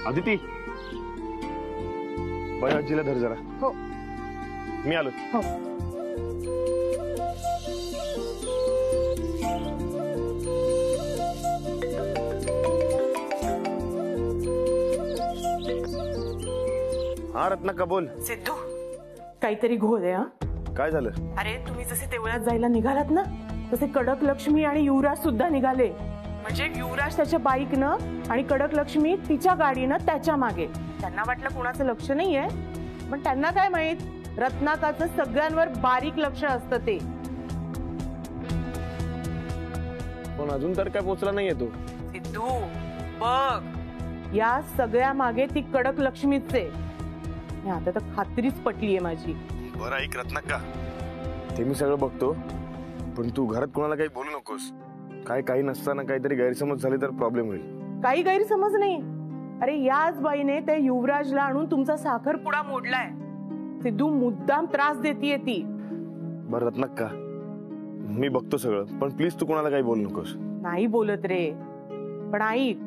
अदिती, आजीला धर जरा. हो. मी आलो. हो. हा रत्ना, का बोल. सिद्धू, काहीतरी घोळ आहे. काय झालं? अरे तुम्ही जसे देवळात जायला निघालात ना, तसे कडक लक्ष्मी आणि युवराज सुद्धा निघाले. म्हणजे युवराज त्याच्या बाईकनं आणि कडक लक्ष्मी तिच्या गाडीनं त्याच्या मागे. त्यांना वाटलं कुणाचं लक्ष नाहीये, पण त्यांना काय माहित रत्नाकाचं सगळ्यांवर बारीक लक्ष असतं ते. पण अजून तर काय पोचला नाहीये तो. सिद्धू बघ, या सगळ्या मागे ती कडक लक्ष्मीच आहे. आता तर खात्रीच पटलीये माझी. बरं ऐक रत्ना, का ते मी सगळं बघतो, पण तू घरात कोणाला काही बोलू नकोस. काही नसताना काहीतरी गैरसमज झाले तर प्रॉब्लेम होईल. काही गैरसमज नाही. अरे याच बाईने त्या युवराजला आणून तुमचा साखरपुडा मोडलाय. सिद्धू मुद्दाम त्रास देतीये ती. बरं रत्ना, का मी बघतो सगळं, पण प्लीज तू कोणाला काही बोलू नकोस. नाही बोलत रे, पण ऐक,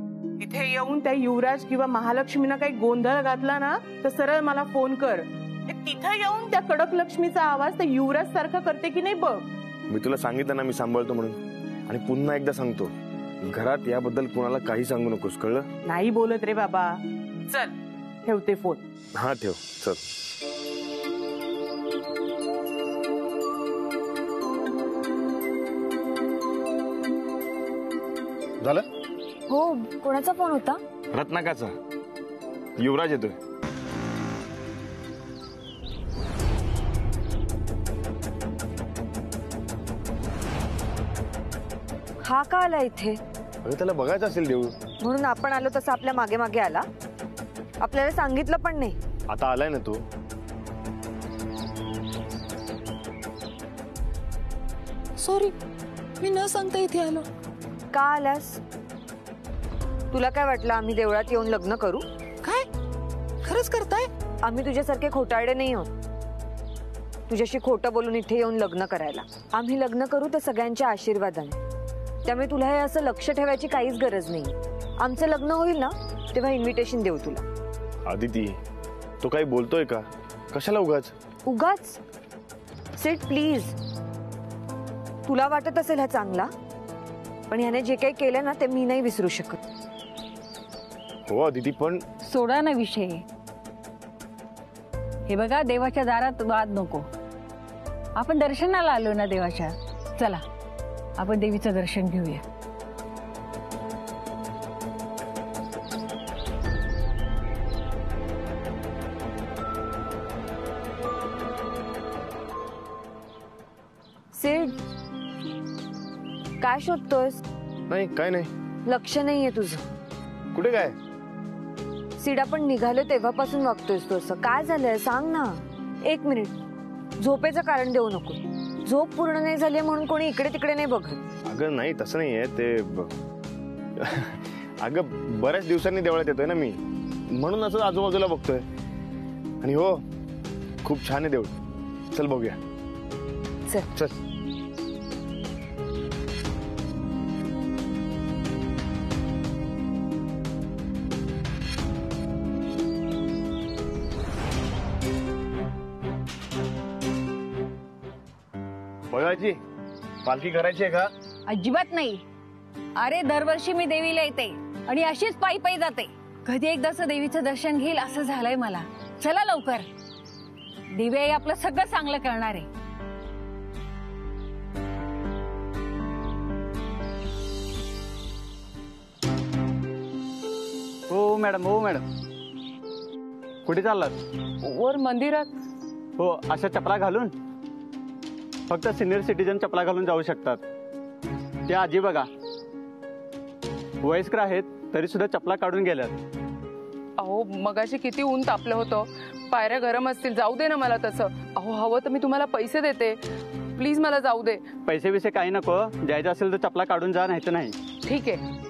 इथे येऊन त्या युवराज किंवा महालक्ष्मीनं काही गोंधळ घातला ना तर सरळ मला फोन कर. तिथे येऊन त्या कडक लक्ष्मीचा आवाज त्या युवराज सारखा करते की नाही बघ. मी तुला सांगितलं ना मी सांभाळतो म्हणून. आणि पुन्हा एकदा सांगतो, घरात याबद्दल कोणाला काही सांगू नकोस, कळलं? नाही बोलत रे बाबा. चल ठेवते फोन. हा ठेव. चल. झालं? हो. कोणाचा फोन होता? रत्नाकाचा. युवराज येतोय. हा का आला इथे? अरे त्याला बघायचं असेल देऊ, म्हणून आपण आलो तसं आपल्या मागे मागे आला. आपल्याला सांगितलं पण नाही. आता आलाय ना तो. सॉरी, मी न सांगता इथे आलो. का आलास? तुला काय वाटलं आम्ही देवळात येऊन लग्न करू? काय खरंच करताय? आम्ही तुझ्यासारखे खोटारडे नाही आहोत तुझ्याशी खोटं बोलून इथे येऊन लग्न करायला. आम्ही लग्न करू तर सगळ्यांच्या आशीर्वादाने. त्यामुळे तुला हे असं लक्ष ठेवायची काहीच गरज नाही. आमचं लग्न होईल ना तेव्हा इन्व्हिटेशन देऊ तुला. आदिती, तो काही बोलतोय का? कशाला उगाच? उगाच? Sit please. तुला वाटत असेल हा चांगला, पण ह्याने जे काही केलं ना ते मी नाही विसरू शकत. हो आदिती, पण सोडा ना विषय. हे बघा, देवाच्या दारात वाद नको. आपण दर्शनाला आलो ना देवाच्या. चला आपण देवीचं दर्शन घेऊया. सिड, काय शोधतोयस? नाही, काय नाही. लक्ष नाहीये तुझं. कुठे काय? सिड, आपण निघालो तेव्हापासून वागतोयस तू असं. काय झालंय सांग ना. एक मिनिट, झोपेचं कारण देऊ नको. झोप पूर्ण नाही झाली म्हणून कोणी इकडे तिकडे नाही बघत. अगं नाही, तसं नाहीये ते. अगं बऱ्याच दिवसांनी देवळात येतोय ना मी, म्हणून असं आजूबाजूला बघतोय. आणि हो, खूप छान आहे देऊळ. चल बघूया. चल चल. बघायची पालखी करायची आहे का? अजिबात नाही. अरे दरवर्षी मी देवीला येते आणि अशीच पायी पायी जाते. कधी एकदाच देवीचं दर्शन घेईल असं झालंय मला. चला लवकर, देवी आई आपलं सगळं चांगलं करणार आहे. हो मॅडम, हो मॅडम. कुठे चाललात? वर मंदिरात. हो, अशा चपला घालून? फक्त सिनियर सिटीजन चपला घालून जाऊ शकतात. त्या आजी बघा, वयस्कर आहेत तरी सुद्धा चपला काढून गेल्यात. अहो मगाशी किती ऊन तापलं होतं. पायऱ्या गरम असतील. जाऊ दे ना मला तसं. अहो हवं तर मी तुम्हाला पैसे देते. प्लीज मला जाऊ दे. पैसे बिसे काही नको. जायचं असेल तर चपला काढून जा, नाही तर नाही. ठीक आहे.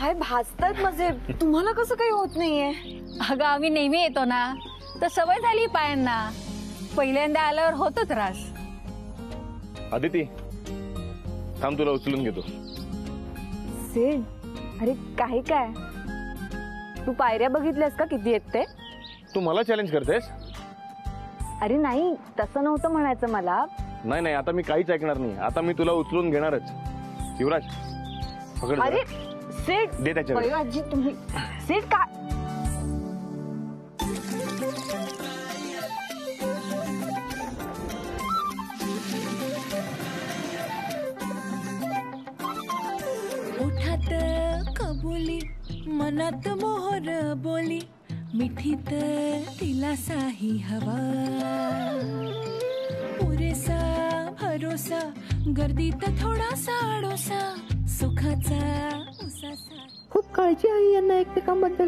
पाय भाजतायत माझे. तुम्हाला कसं काही होत नाहीये? अगं आम्ही नेहमी येतो ना, तर सवय झाली पायांना. पहिल्यांदा आल्यावर होतो त्रास. आदिती थांब, तुला उचलून घेतो. सेड, अरे काही काय, तू पायऱ्या बघितल्यास का किती आहेत ते? तू मला चॅलेंज करतेस? अरे नाही, तसं नव्हतं म्हणायचं मला. नाही नाही, आता मी काहीच ऐकणार नाही. आता मी तुला उचलून घेणारच. युवराज पकड जरा. अरे सेड, दे त्याच्याकडे. आजी तुम्ही सेड का? ओठात कबुली, मनात मोहर बोली, मिठीत तिला साही हवा. पुरेसा भरोसा, गर्दीत थोडासा आडोसा, सुखाचा उसासा. खूप काळजी आहे यांना एकमेकांबद्दल.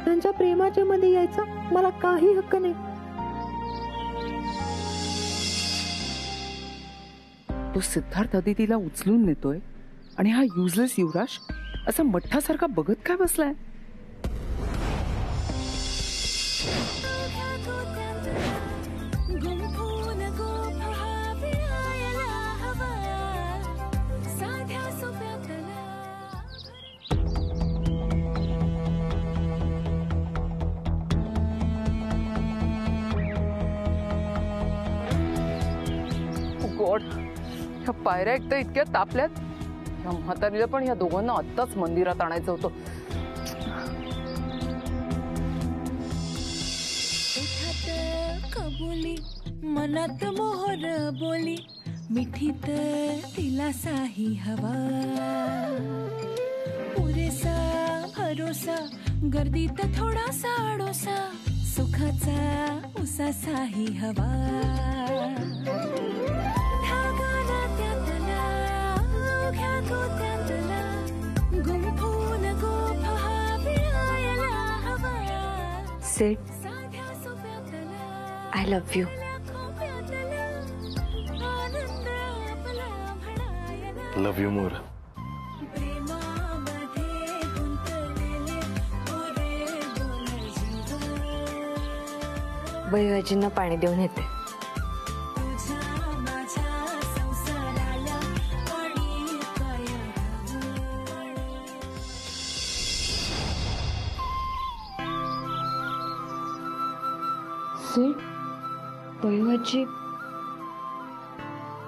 त्यांच्या प्रेमाच्या मध्ये यायचा मला काही हक्क नाही. तो सिद्धार्थ अदितीला उचलून नेतोय आणि हा युजलेस युवराज असा मठ्ठासारखा बघत काय बसलाय? गुंफून गोफ हा विहायला हवा, साध्या सोप्यातला. गॉड, ह्या पायऱ्या एकतर इतक्या तापल्यात. या म्हातारीला पण या दोघांना आत्ताच मंदिरात आणायचं होतं. ओठात कबुली, मनात मोहर बोली, मिठीत तिला साही हवा. पुरेसा भरोसा, गर्दीत थोडासा आडोसा, सुखाचा उसासाही हवा. धागा नात्यातला, अवघ्या गोत्यातला, गुंफून गोफ हा विहायला हवा. सेड, साध्या सोप्यातला, आय लव्ह यू. खोप्यातला, आनंद आपला म्हणायला. Love you more. प्रेमामध्ये गुंतलेले ओरे दोन जीव, बहिवाजींना पाणी देऊन येते. तुझ्या माझ्या संसाराला आणि काय हवं. सेड, बहिवाजी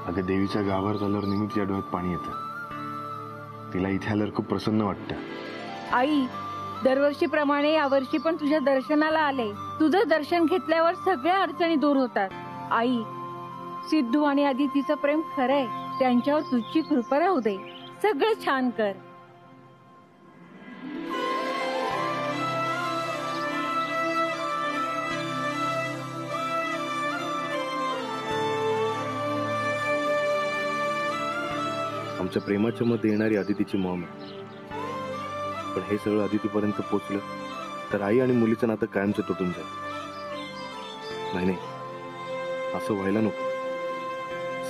अगं देवीच्या गावावर झाल्यावर नेहमी तिच्या डोळ्यात पाणी येतं. तिला इथे आल्यावर खूप प्रसन्न वाटतं. आई, दरवर्षीप्रमाणे यावर्षी पण तुझ्या दर्शनाला आले. तुझं दर्शन घेतल्यावर सगळ्या अडचणी दूर होतात. आई, सिद्धू आणि आदितीचं प्रेम खरंय. त्यांच्यावर तुझी कृपा राहू दे. सगळं छान कर. आमच्या प्रेमाच्या मध्ये येणारी आदितीची मॉम आहे. पण हे सगळं आदितीपर्यंत पोहोचलं तर आई आणि मुलीचं नातं कायमचं तुटून जाईल. नाही नाही, असं व्हायला नको.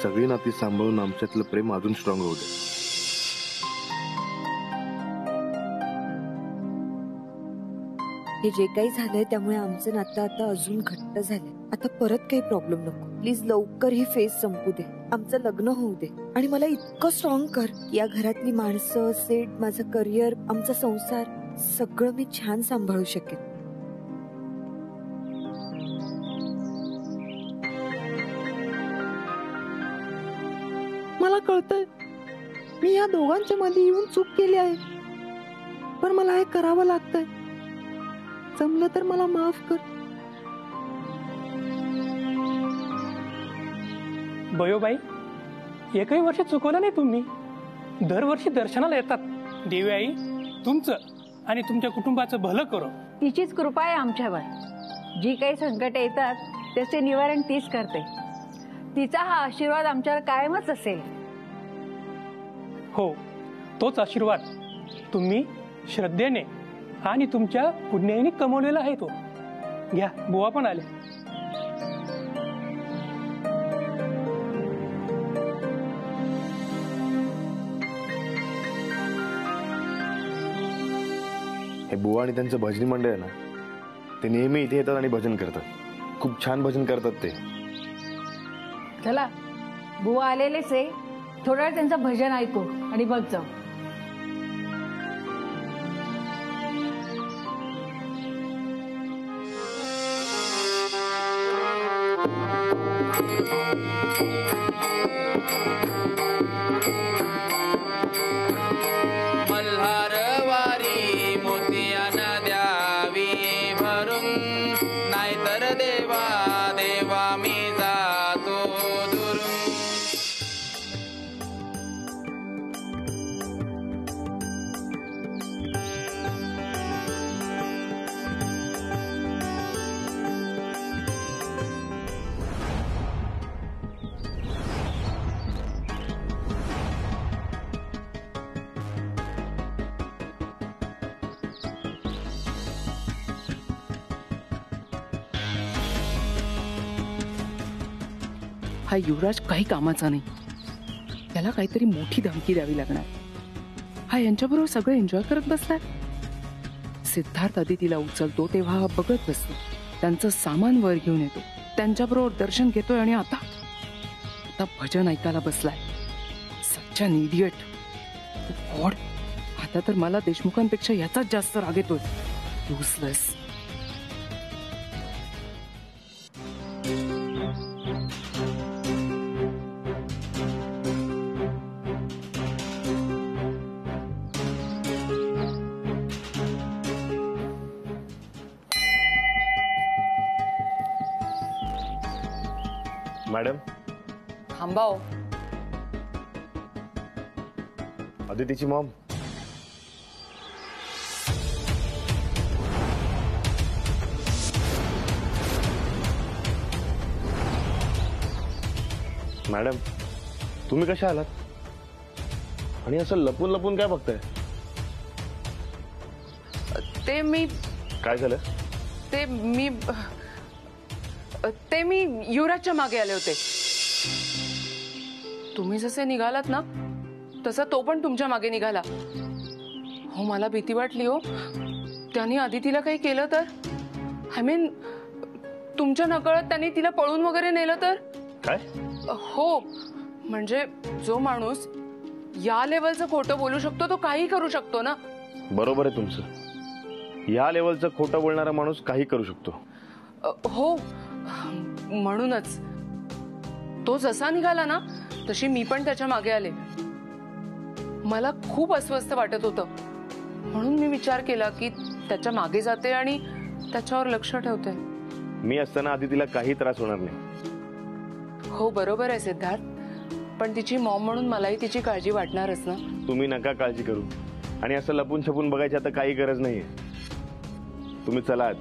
सगळी नाती सांभाळून आमच्यातलं प्रेम अजून स्ट्रॉंग होऊ दे. हे जे काही झालंय त्यामुळे आमचं नातं आता अजून घट्ट झालंय. आता परत काही प्रॉब्लेम नको. प्लीज लवकर ही फेज संपू दे. आमचं लग्न होऊ दे आणि मला इतकं स्ट्रॉंग कर की या घरातली माणसं, सेट, माझं करिअर, आमचा संसार सगळं मी छान सांभाळू शकेन. मला कळतंय मी या दोघांच्या मध्ये येऊन चूक केली आहे, पण मला हे करावं लागतंय. जमलं तर मला माफ कर. बयोबाई, एकही वर्ष चुकवलं नाही तुम्ही. दरवर्षी दर्शनाला येतात. देवी आई तुमचं आणि तुमच्या कुटुंबाचं भलं करो. तिचीच कृपा आहे आमच्यावर. जी काही संकट येतात त्याचे निवारण तीच करते. तिचा हा आशीर्वाद आमच्यावर कायमच असेल. हो, तोच आशीर्वाद तुम्ही श्रद्धेने आणि तुमच्या पुण्याईने कमवलेला आहे तो. घ्या, बुवा पण आले. हे बुवा आणि त्यांचं भजनी मंडळ आहे ना, ते नेहमी इथे येतात आणि भजन करतात. खूप छान भजन करतात ते. चला बुवा आलेलेच आहे, थोडा वेळ त्यांचं भजन ऐकू आणि बघ जाऊ. मल्हारवारी मोतियाना द्यावी भरून, नाहीतर देवा देवा मी जातो दुरून. हा युवराज काही कामाचा नाही. त्याला काहीतरी मोठी धमकी द्यावी लागणार. हा यांच्याबरोबर सगळं एन्जॉय करत बसलाय. सिद्धार्थ अदितीला उचलतो तेव्हा बघत बसतो. त्यांचं सामान वर घेऊन येतो, त्यांच्याबरोबर दर्शन घेतोय आणि आता भजन ऐकायला बसलाय. सच्चा इडियट. गॉड, आता तर मला देशमुखांपेक्षा याचाच जास्त राग येतोय. युजलेस. मॅडम, थांबाव. अदितीची मॉम. मॅडम, तुम्ही कशा आलात आणि असं लपून लपून काय बघताय? ते मी काय झालं? ते मी युवराजच्या मागे आले होते. तुम्ही जसे निघालात ना, तसा तो पण तुमच्या मागे निघाला. हो, मला भीती वाटली हो. त्यांनी अदितीला काही केलं तर, आय मीन तुमच्या नकळत त्यांनी तिला पळून वगैरे नेलं तर. काय? हो, म्हणजे जो माणूस या लेवलचं खोटं बोलू शकतो तो काही करू शकतो ना. बरोबर आहे तुमचं. या लेवलचं खोटं बोलणारा माणूस काही करू शकतो. हो, म्हणूनच तो जसा निघाला ना, तशी मी पण त्याच्या मागे आले. मला खूप अस्वस्थ वाटत होतं, म्हणून मी विचार केला की त्याच्या मागे जाते आणि त्याच्यावर लक्ष ठेवते. मी असताना आदितीला काही त्रास होणार नाही. हो, बरोबर आहे सिद्धार्थ, पण तिची मॉम म्हणून मलाही तिची काळजी वाटणारच ना. तुम्ही नका काळजी करू आणि असं लपून छपून बघायची आता काही गरज नाहीये. तुम्ही चला आज,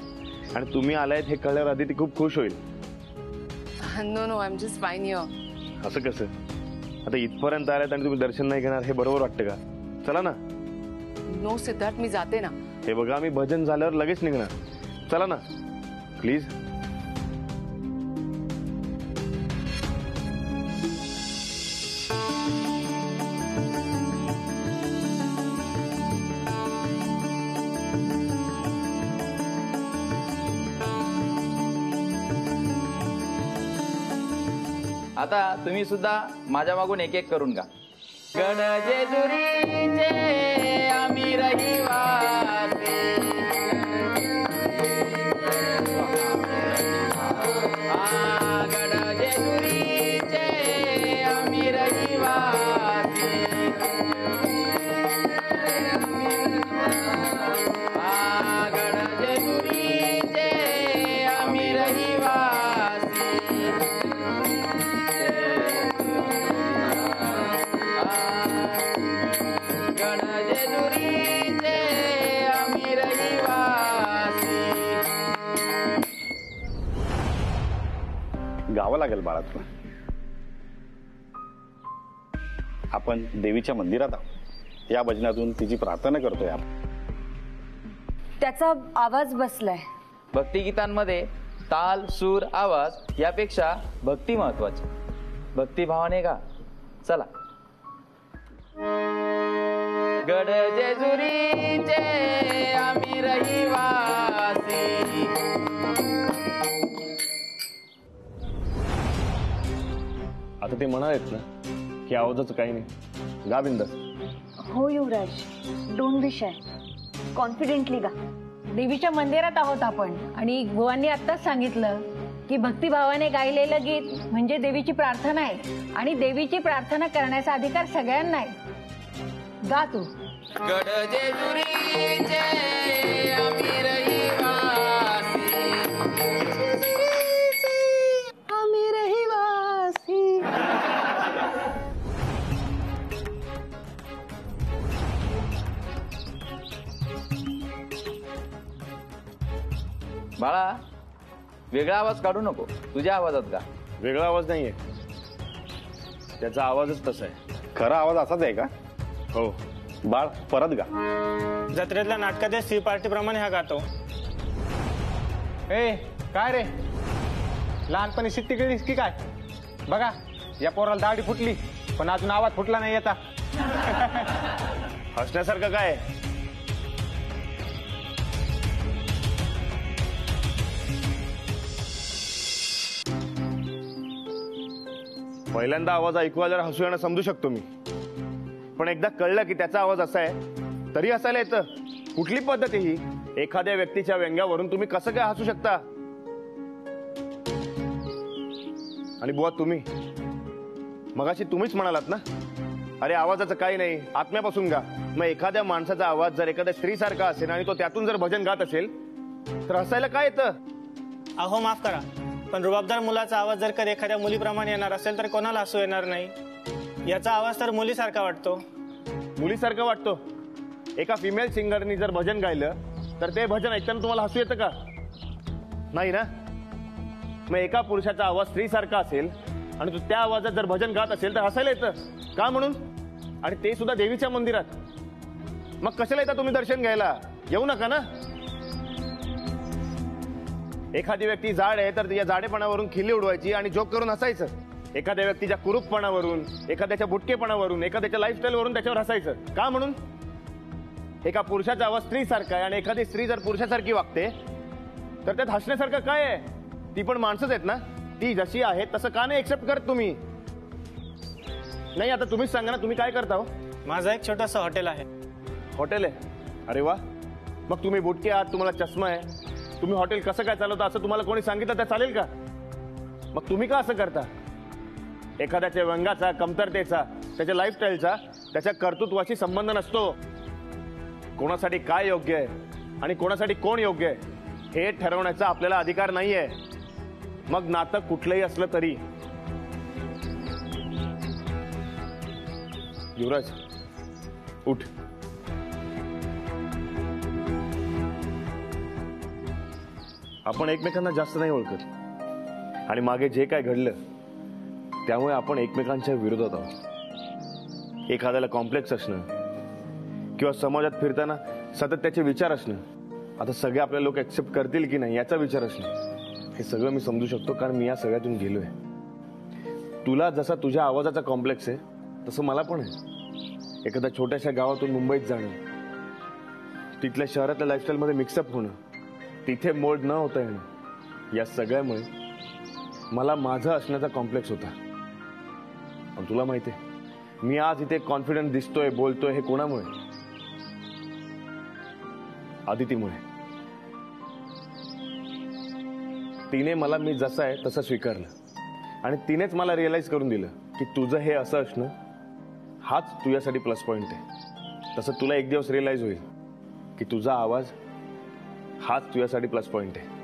आणि तुम्ही आलायत हे कळल्यावर आदिती खूप खुश होईल. No no, I am just fine here. असं कसं? आता इथपर्यंत आलात आणि तुम्ही दर्शन नाही घेणार हे बरोबर वाटतं का? चला ना. नो सिद्धार्थ, मी जाते ना. हे बघा, आम्ही भजन झाल्यावर लगेच निघणार. चला ना प्लीज. आता तुम्ही सुद्धा माझ्या मागून एक एक करून गा. गणजेजुरीचे आम्ही रहिवासी, गणजेजुरीचे आम्ही रहिवासी, गणजेजुरीचे आम्ही रहिवासी. गणजेजुरीचे आम्ही रहिवासी. गावं लागेल बाळा तुला. आपण देवीच्या मंदिरात आहोत. या भजनातून तिची प्रार्थना करतोय आपण. त्याचा आवाज बसलाय. भक्तिगीतांमध्ये ताल, सूर, आवाज यापेक्षा भक्ती महत्वाची. भक्तिभावाने गा. चला. गड जेजुरीचे आम्ही रहिवासी. आता ते म्हणालेत ना की आवाजाचं काही नाही, गा बिंदास. हो युवराज, डोंट बी शाय, कॉन्फिडेंटली गा. देवीच्या मंदिरात आहोत आपण आणि बुवांनी आत्ताच सांगितलं की भक्तिभावाने गायलेलं गीत म्हणजे देवीची प्रार्थना आहे आणि देवीची प्रार्थना करण्याचा अधिकार सगळ्यांना आहे. गा तू. गड जेजुरीचे आम्ही रहिवासी. आम्ही रहिवासी. बाळा, वेगळा आवाज काढू नको, तुझ्या आवाजात गा. वेगळा आवाज नाहीये, त्याचा आवाजच तसा आहे. खरा आवाज असाच आहे का? हो. बाळ परत गा. जत्रेतल्या नाटकाच्या सी पार्टी प्रमाणे हा गातो. ए काय रे, लहानपणी शिट्टी केलीस की काय? बघा या पोराला दाढी फुटली पण अजून आवाज फुटला नाही येता. हसण्यासारखं काय? पहिल्यांदा आवाज ऐकू आल्यावर हसू येणं समजू शकतो मी, पण एकदा कळलं की त्याचा आवाज असा आहे तरी हसायला येतं. कुठली पद्धत आहे ही? एखाद्या व्यक्तीच्या व्यंग्यावरून तुम्ही कसं काय हसू शकता? आणि बुवा तुम्ही मगाशी तुम्हीच म्हणालात ना, अरे आवाजाचं काही नाही, आत्म्यापासून गा. मग एखाद्या माणसाचा आवाज जर एखाद्या स्त्रीसारखा असेल आणि तो त्यातून जर भजन गात असेल तर हसायला काय येतं? अहो माफ करा, पण रुबाबदार मुलाचा आवाज जर कधी एखाद्या मुलीप्रमाणे येणार असेल तर कोणाला हसू येणार नाही. याचा आवाज तर मुलीसारखा वाटतो. मुलीसारखं वाटतो? एका फिमेल सिंगरनी जर भजन गायलं तर ते भजन ऐकताना तुम्हाला हसू येतं का? नाही ना. मग एका पुरुषाचा आवाज स्त्रीसारखा असेल आणि तो त्या आवाजात जर भजन गात असेल तर हसायला येतं का? म्हणून, आणि ते सुद्धा देवीच्या मंदिरात. मग कशाला येता तुम्ही दर्शन घ्यायला? येऊ नका ना. एखादी व्यक्ती जाड आहे तर या जाडेपणावरून खिल्ली उडवायची आणि जोक करून हसायचं. एखाद्या व्यक्तीच्या कुरूपपणावरून, एखाद्याच्या बुटकेपणावरून, एखाद्याच्या लाईफस्टाईलवरून त्याच्यावर हसायचं का? म्हणून एका पुरुषाचा आवाज स्त्रीसारखा आहे आणि एखादी स्त्री जर पुरुषासारखी वागते तर त्यात हसण्यासारखं काय आहे? ती पण माणसंच आहेत ना, ती जशी आहे तसं का नाही एक्सेप्ट करत तुम्ही? नाही, आता तुम्हीच सांगा ना, तुम्ही काय करता हो? माझं एक छोटंसं हॉटेल आहे. हॉटेल आहे? अरे वा. मग तुम्ही बुटके आहात, तुम्हाला चष्मा आहे, तुम्ही हॉटेल कसं काय चालवता असं तुम्हाला कोणी सांगितलं तर चालेल का? मग तुम्ही का असं करता? एखाद्याच्या व्यंगाचा, कमतरतेचा, त्याच्या लाईफस्टाईलचा, त्याच्या कर्तृत्वाशी संबंध नसतो. कोणासाठी काय योग्य आहे आणि कोणासाठी कोण योग्य आहे हे ठरवण्याचा आपल्याला अधिकार नाहीये, मग नातं कुठलंही असलं तरी. युवराज उठ. आपण एकमेकांना जास्त नाही ओळखत आणि मागे जे काय घडलं त्यामुळे आपण एकमेकांच्या विरोधात आहोत. एखाद्याला कॉम्प्लेक्स असणं किंवा समाजात फिरताना सतत त्याचे विचार असणं, आता सगळे आपले लोक ऍक्सेप्ट करतील की नाही याचा विचार असणं, हे सगळं मी समजू शकतो कारण मी या सगळ्यातून गेलोय. तुला जसा तुझ्या आवाजाचा कॉम्प्लेक्स आहे तसं मला पण आहे. एखाद्या छोट्याशा गावातून मुंबईत जाणं, तिथल्या शहरातल्या लाईफस्टाईलमध्ये मिक्सअप होणं, तिथे मोल्ड न होता येणं, या सगळ्यामुळे मला माझं असण्याचा कॉम्प्लेक्स होता. पण तुला माहिती आहे मी आज इथे कॉन्फिडंट दिसतोय, बोलतोय, हे कोणामुळे? आदितीमुळे. तिने मला मी जसा आहे तसं स्वीकारलं आणि तिनेच मला रिअलाइज करून दिलं की तुझं हे असं असणं हाच तुझ्यासाठी प्लस पॉइंट आहे. तसं तुला एक दिवस रिअलाइज होईल की तुझा आवाज हाच तुझ्यासाठी प्लस पॉइंट आहे.